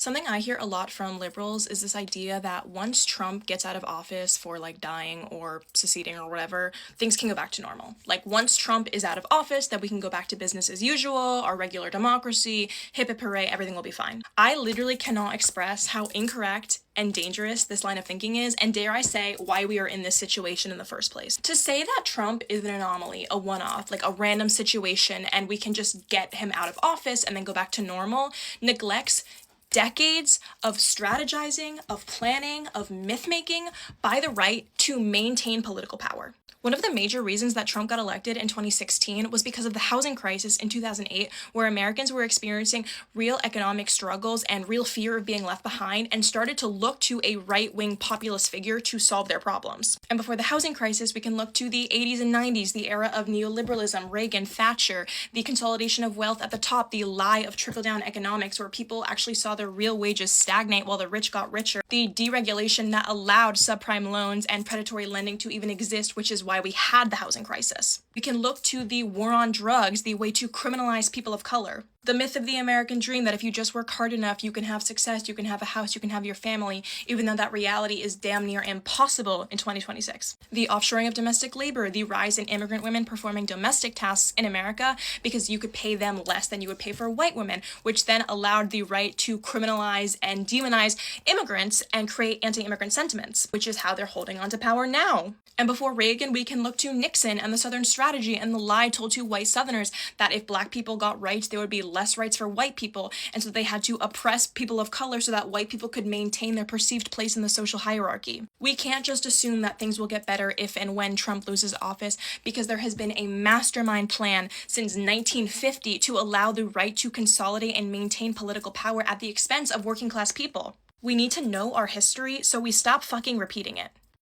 Something I hear a lot from liberals is this idea that once Trump gets out of office for like dying or seceding or whatever, things can go back to normal. Like once Trump is out of office, that we can go back to business as usual, our regular democracy, hip hip hooray, everything will be fine. I literally cannot express how incorrect and dangerous this line of thinking is, and dare I say, why we are in this situation in the first place. To say that Trump is an anomaly, a one-off, like a random situation, and we can just get him out of office and then go back to normal, neglects decades of strategizing, of planning, of myth making by the right to maintain political power. One of the major reasons that Trump got elected in 2016 was because of the housing crisis in 2008, where Americans were experiencing real economic struggles and real fear of being left behind and started to look to a right-wing populist figure to solve their problems. And before the housing crisis, we can look to the 80s and 90s, the era of neoliberalism, Reagan, Thatcher, the consolidation of wealth at the top, the lie of trickle-down economics, where people actually saw their real wages stagnate while the rich got richer, the deregulation that allowed subprime loans and predatory lending to even exist, which is why we had the housing crisis. We can look to the war on drugs, the way to criminalize people of color. The myth of the American dream that if you just work hard enough, you can have success, you can have a house, you can have your family, even though that reality is damn near impossible in 2026. The offshoring of domestic labor, the rise in immigrant women performing domestic tasks in America because you could pay them less than you would pay for white women, which then allowed the right to criminalize and demonize immigrants and create anti-immigrant sentiments, which is how they're holding on to power now. And before Reagan, we can look to Nixon and the Southern strategy and the lie told to white Southerners that if black people got rights, there would be less rights for white people, and so they had to oppress people of color so that white people could maintain their perceived place in the social hierarchy. We can't just assume that things will get better if and when Trump loses office, because there has been a mastermind plan since 1950 to allow the right to consolidate and maintain political power at the expense of working class people. We need to know our history so we stop fucking repeating it.